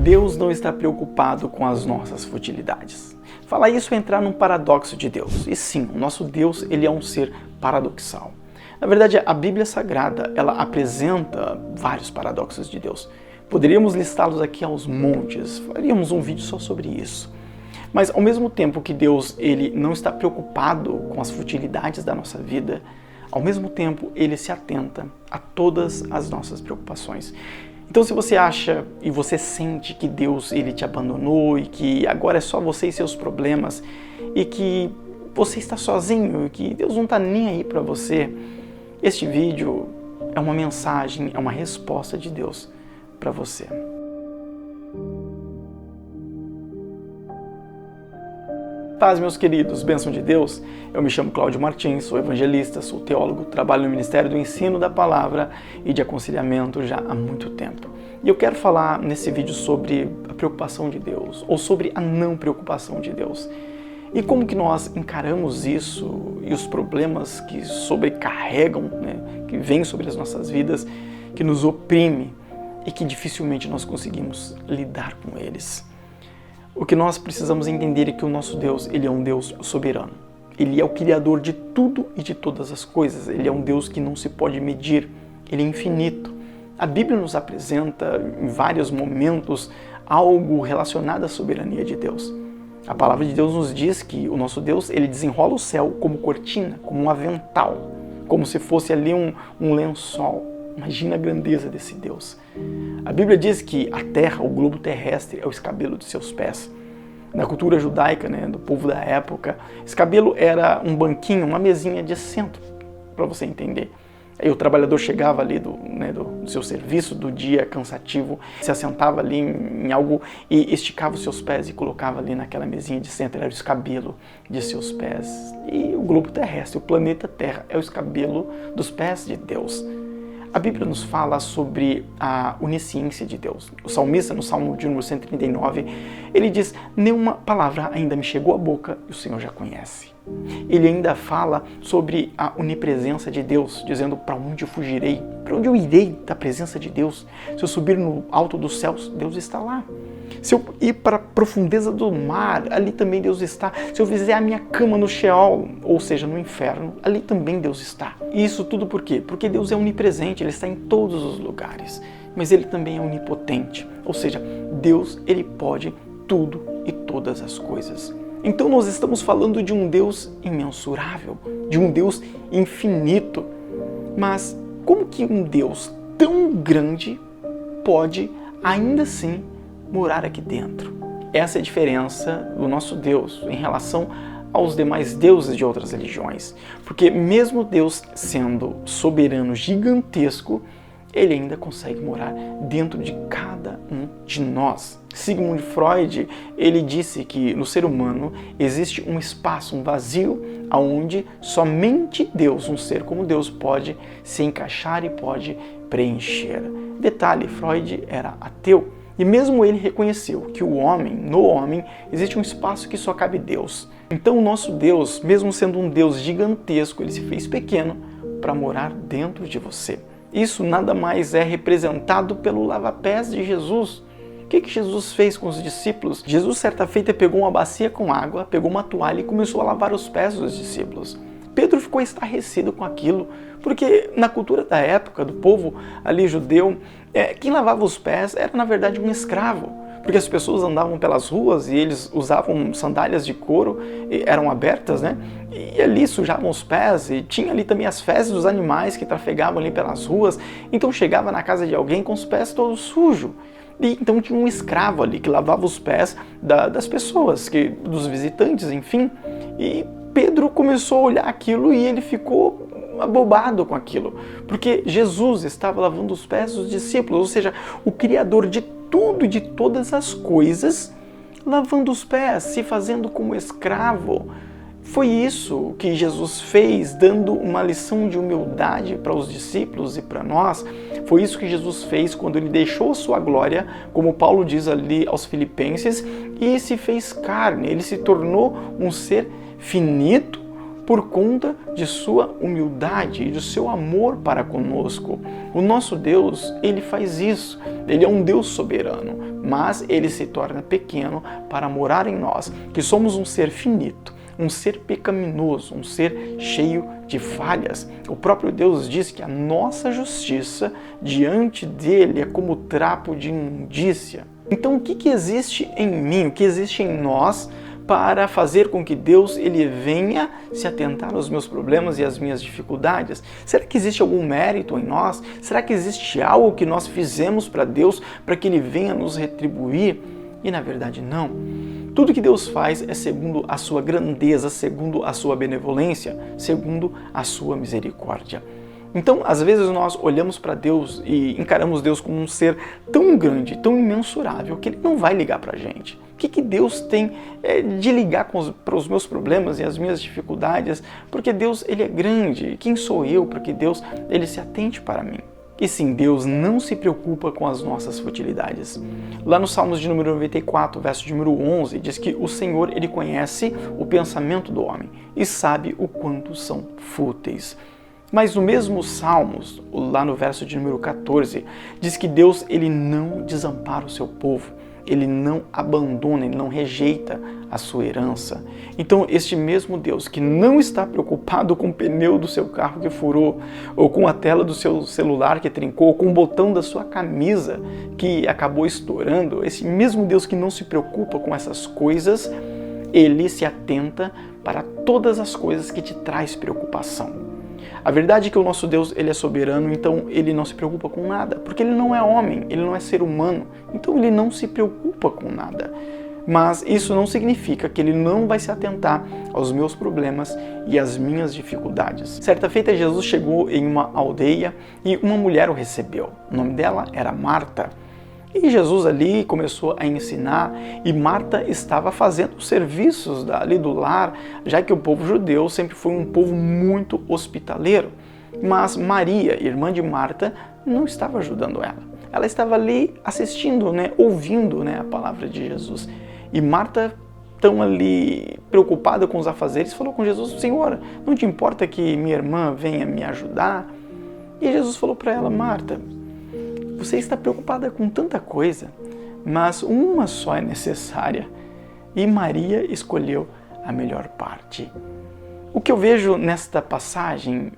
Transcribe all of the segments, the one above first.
Deus não está preocupado com as nossas futilidades. Falar isso é entrar num paradoxo de Deus. E sim, o nosso Deus, ele é um ser paradoxal. Na verdade, a Bíblia Sagrada, ela apresenta vários paradoxos de Deus. Poderíamos listá-los aqui aos montes, faríamos um vídeo só sobre isso. Mas ao mesmo tempo que Deus, ele não está preocupado com as futilidades da nossa vida, ao mesmo tempo ele se atenta a todas as nossas preocupações. Então, se você acha e você sente que Deus ele te abandonou e que agora é só você e seus problemas e que você está sozinho e que Deus não está nem aí para você, este vídeo é uma mensagem, é uma resposta de Deus para você. Paz, meus queridos, bênção de Deus. Eu me chamo Cláudio Martins, sou evangelista, sou teólogo, trabalho no Ministério do Ensino da Palavra e de Aconselhamento já há muito tempo. E eu quero falar nesse vídeo sobre a preocupação de Deus, ou sobre a não preocupação de Deus. E como que nós encaramos isso e os problemas que sobrecarregam, que vêm sobre as nossas vidas, que nos oprime e que dificilmente nós conseguimos lidar com eles. O que nós precisamos entender é que o nosso Deus, ele é um Deus soberano. Ele é o Criador de tudo e de todas as coisas. Ele é um Deus que não se pode medir. Ele é infinito. A Bíblia nos apresenta em vários momentos algo relacionado à soberania de Deus. A palavra de Deus nos diz que o nosso Deus, ele desenrola o céu como cortina, como um avental, como se fosse ali um lençol. Imagina a grandeza desse Deus. A Bíblia diz que a terra, o globo terrestre, é o escabelo de seus pés. Na cultura judaica, do povo da época, escabelo era um banquinho, uma mesinha de assento, para você entender. Aí o trabalhador chegava ali do seu serviço, do dia cansativo, se assentava ali em algo e esticava os seus pés e colocava ali naquela mesinha de assento, era o escabelo de seus pés. E o globo terrestre, o planeta Terra, é o escabelo dos pés de Deus. A Bíblia nos fala sobre a onisciência de Deus. O salmista, no Salmo de número 139, ele diz: nenhuma palavra ainda me chegou à boca e o Senhor já conhece. Ele ainda fala sobre a onipresença de Deus, dizendo: para onde eu fugirei? Para onde eu irei da presença de Deus? Se eu subir no alto dos céus, Deus está lá. Se eu ir para a profundeza do mar, ali também Deus está. Se eu fizer a minha cama no Sheol, ou seja, no inferno, ali também Deus está. E isso tudo por quê? Porque Deus é onipresente, Ele está em todos os lugares. Mas Ele também é onipotente, ou seja, Deus, Ele pode tudo e todas as coisas. Então nós estamos falando de um Deus imensurável, de um Deus infinito. Mas como que um Deus tão grande pode, ainda assim, morar aqui dentro? Essa é a diferença do nosso Deus em relação aos demais deuses de outras religiões. Porque mesmo Deus sendo soberano, gigantesco, ele ainda consegue morar dentro de cada um de nós. Sigmund Freud, ele disse que no ser humano existe um espaço, um vazio, onde somente Deus, um ser como Deus, pode se encaixar e pode preencher. Detalhe, Freud era ateu. E mesmo ele reconheceu que no homem, existe um espaço que só cabe Deus. Então o nosso Deus, mesmo sendo um Deus gigantesco, ele se fez pequeno para morar dentro de você. Isso nada mais é representado pelo lava-pés de Jesus. O que Jesus fez com os discípulos? Jesus, certa feita, pegou uma bacia com água, pegou uma toalha e começou a lavar os pés dos discípulos. Pedro ficou estarrecido com aquilo, porque na cultura da época, do povo ali judeu, quem lavava os pés era na verdade um escravo, porque as pessoas andavam pelas ruas e eles usavam sandálias de couro, eram abertas, e ali sujavam os pés, e tinha ali também as fezes dos animais que trafegavam ali pelas ruas, então chegava na casa de alguém com os pés todos sujos. E então tinha um escravo ali que lavava os pés das pessoas, dos visitantes, enfim, e Pedro começou a olhar aquilo e ele ficou abobado com aquilo, porque Jesus estava lavando os pés dos discípulos, ou seja, o Criador de tudo e de todas as coisas, lavando os pés, se fazendo como escravo. Foi isso que Jesus fez, dando uma lição de humildade para os discípulos e para nós. Foi isso que Jesus fez quando ele deixou a sua glória, como Paulo diz ali aos Filipenses, e se fez carne. Ele se tornou um ser finito, por conta de sua humildade e do seu amor para conosco. O nosso Deus, ele faz isso. Ele é um Deus soberano, mas ele se torna pequeno para morar em nós, que somos um ser finito, um ser pecaminoso, um ser cheio de falhas. O próprio Deus diz que a nossa justiça diante dele é como trapo de imundícia. Então, o que existe em mim, o que existe em nós para fazer com que Deus ele venha se atentar aos meus problemas e às minhas dificuldades? Será que existe algum mérito em nós? Será que existe algo que nós fizemos para Deus para que ele venha nos retribuir? E na verdade não. Tudo que Deus faz é segundo a sua grandeza, segundo a sua benevolência, segundo a sua misericórdia. Então, às vezes nós olhamos para Deus e encaramos Deus como um ser tão grande, tão imensurável, que ele não vai ligar para a gente. O que Deus tem de ligar para os meus problemas e as minhas dificuldades? Porque Deus ele é grande. Quem sou eu para que Deus ele se atente para mim? E sim, Deus não se preocupa com as nossas futilidades. Lá no Salmos de número 94, verso de número 11, diz que o Senhor ele conhece o pensamento do homem e sabe o quanto são fúteis. Mas no mesmo Salmos, lá no verso de número 14, diz que Deus ele não desampara o seu povo. Ele não abandona, ele não rejeita a sua herança. Então, este mesmo Deus que não está preocupado com o pneu do seu carro que furou, ou com a tela do seu celular que trincou, ou com o botão da sua camisa que acabou estourando, esse mesmo Deus que não se preocupa com essas coisas, ele se atenta para todas as coisas que te traz preocupação. A verdade é que o nosso Deus ele é soberano, então ele não se preocupa com nada, porque ele não é homem, ele não é ser humano, então ele não se preocupa com nada. Mas isso não significa que ele não vai se atentar aos meus problemas e às minhas dificuldades. Certa feita, Jesus chegou em uma aldeia e uma mulher o recebeu. O nome dela era Marta. E Jesus ali começou a ensinar e Marta estava fazendo os serviços ali do lar, já que o povo judeu sempre foi um povo muito hospitaleiro. Mas Maria, irmã de Marta, não estava ajudando ela. Ela estava ali assistindo, ouvindo a palavra de Jesus. E Marta, tão ali preocupada com os afazeres, falou com Jesus: Senhor, não te importa que minha irmã venha me ajudar? E Jesus falou para ela: Marta, você está preocupada com tanta coisa, mas uma só é necessária. E Maria escolheu a melhor parte. O que eu vejo nesta passagem,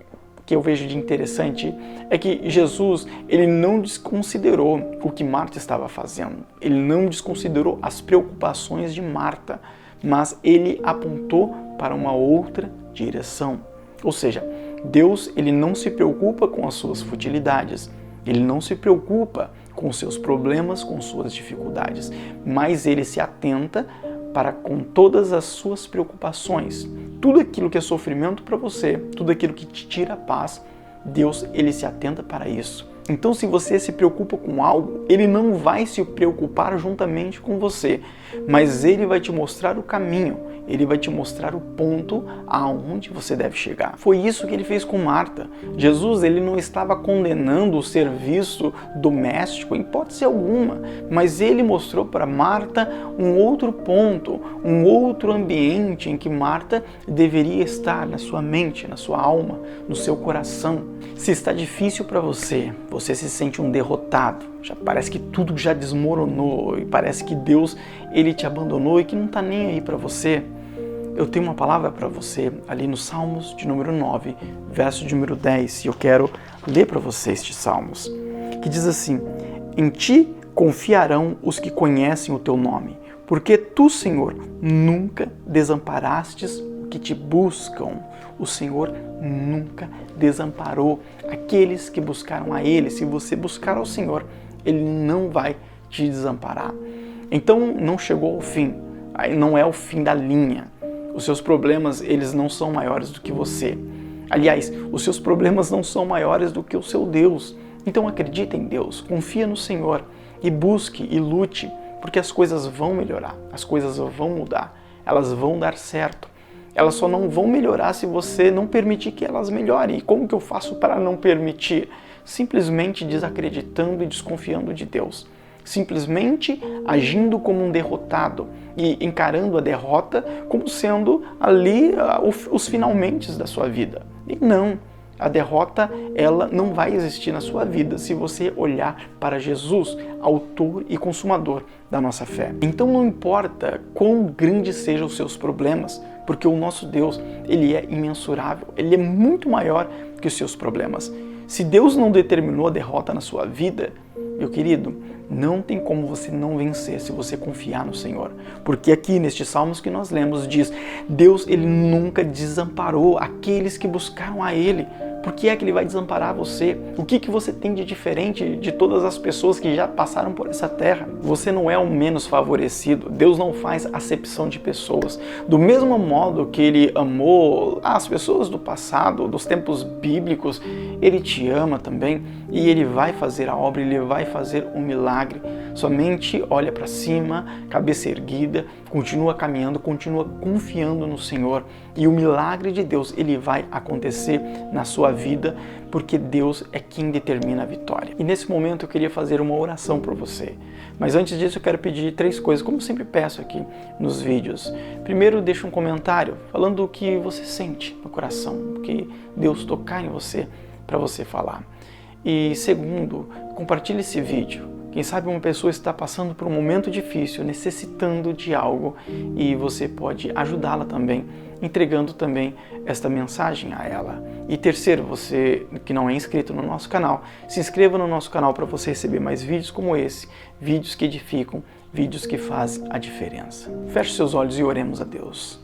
que eu vejo de interessante, é que Jesus ele não desconsiderou o que Marta estava fazendo. Ele não desconsiderou as preocupações de Marta, mas ele apontou para uma outra direção. Ou seja, Deus ele não se preocupa com as suas futilidades. Ele não se preocupa com seus problemas, com suas dificuldades, mas ele se atenta para com todas as suas preocupações. Tudo aquilo que é sofrimento para você, tudo aquilo que te tira a paz, Deus ele se atenta para isso. Então, se você se preocupa com algo, ele não vai se preocupar juntamente com você, mas ele vai te mostrar o caminho, ele vai te mostrar o ponto aonde você deve chegar. Foi isso que ele fez com Marta. Jesus ele não estava condenando o serviço doméstico em hipótese alguma, mas ele mostrou para Marta um outro ponto, um outro ambiente em que Marta deveria estar na sua mente, na sua alma, no seu coração. Se está difícil para você, você se sente um derrotado, já parece que tudo já desmoronou e parece que Deus ele te abandonou e que não está nem aí para você, eu tenho uma palavra para você ali no Salmos de número 9, verso de número 10, e eu quero ler para você estes Salmos, que diz assim: Em ti confiarão os que conhecem o teu nome, porque tu, Senhor, nunca desamparastes os que te buscam. O Senhor nunca desamparou aqueles que buscaram a Ele. Se você buscar ao Senhor, Ele não vai te desamparar. Então não chegou ao fim, aí não é o fim da linha. Os seus problemas, eles não são maiores do que você. Aliás, os seus problemas não são maiores do que o seu Deus. Então acredita em Deus, confia no Senhor e busque e lute, porque as coisas vão melhorar, as coisas vão mudar, elas vão dar certo. Elas só não vão melhorar se você não permitir que elas melhorem. E como que eu faço para não permitir? Simplesmente desacreditando e desconfiando de Deus. simplesmente agindo como um derrotado e encarando a derrota como sendo ali os finalmente da sua vida. E não, a derrota ela não vai existir na sua vida se você olhar para Jesus, autor e consumador da nossa fé. Então não importa quão grandes sejam os seus problemas, porque o nosso Deus, ele é imensurável, ele é muito maior que os seus problemas. Se Deus não determinou a derrota na sua vida, meu querido, não tem como você não vencer se você confiar no Senhor. Porque aqui nestes salmos que nós lemos diz, Deus ele nunca desamparou aqueles que buscaram a Ele. Por que é que Ele vai desamparar você? O que você tem de diferente de todas as pessoas que já passaram por essa terra? Você não é o menos favorecido. Deus não faz acepção de pessoas. Do mesmo modo que Ele amou as pessoas do passado, dos tempos bíblicos, Ele te ama também e Ele vai fazer a obra, Ele vai fazer um milagre. Somente olha para cima, cabeça erguida, continua caminhando, continua confiando no Senhor e o milagre de Deus, ele vai acontecer na sua vida, porque Deus é quem determina a vitória. E nesse momento eu queria fazer uma oração para você. Mas antes disso eu quero pedir 3 coisas, como eu sempre peço aqui nos vídeos. Primeiro, deixa um comentário falando o que você sente no coração, o que Deus tocar em você para você falar. E segundo, compartilhe esse vídeo. Quem sabe uma pessoa está passando por um momento difícil, necessitando de algo e você pode ajudá-la também, entregando também esta mensagem a ela. E terceiro, você que não é inscrito no nosso canal, se inscreva no nosso canal para você receber mais vídeos como esse, vídeos que edificam, vídeos que fazem a diferença. Feche seus olhos e oremos a Deus.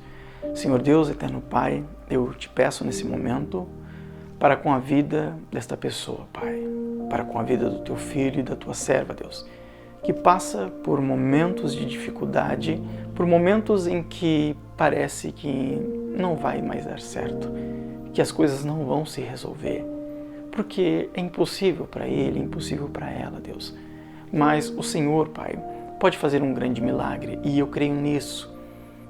Senhor Deus, eterno Pai, eu te peço nesse momento para com a vida desta pessoa, Pai, para com a vida do teu filho e da tua serva, Deus, que passa por momentos de dificuldade, por momentos em que parece que não vai mais dar certo, que as coisas não vão se resolver, porque é impossível para ele, é impossível para ela, Deus. Mas o Senhor, Pai, pode fazer um grande milagre e eu creio nisso.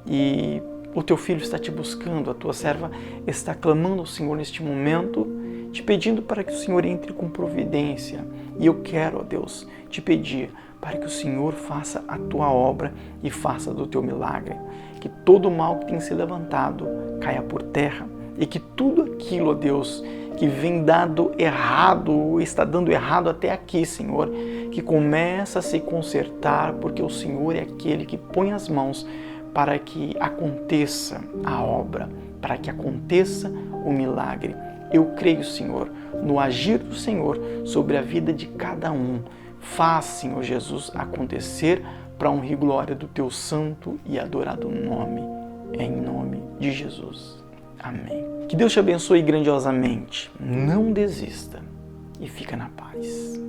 E o teu filho está te buscando, a tua serva está clamando ao Senhor neste momento, te pedindo para que o Senhor entre com providência. E eu quero, ó Deus, te pedir para que o Senhor faça a tua obra e faça do teu milagre. Que todo o mal que tem se levantado caia por terra e que tudo aquilo, ó Deus, que vem dado errado, está dando errado até aqui, Senhor, que começa a se consertar, porque o Senhor é aquele que põe as mãos para que aconteça a obra, para que aconteça o milagre. Eu creio, Senhor, no agir do Senhor sobre a vida de cada um. Faz, Senhor Jesus, acontecer para a honra e glória do teu santo e adorado nome. Em nome de Jesus. Amém. Que Deus te abençoe grandiosamente. Não desista e fica na paz.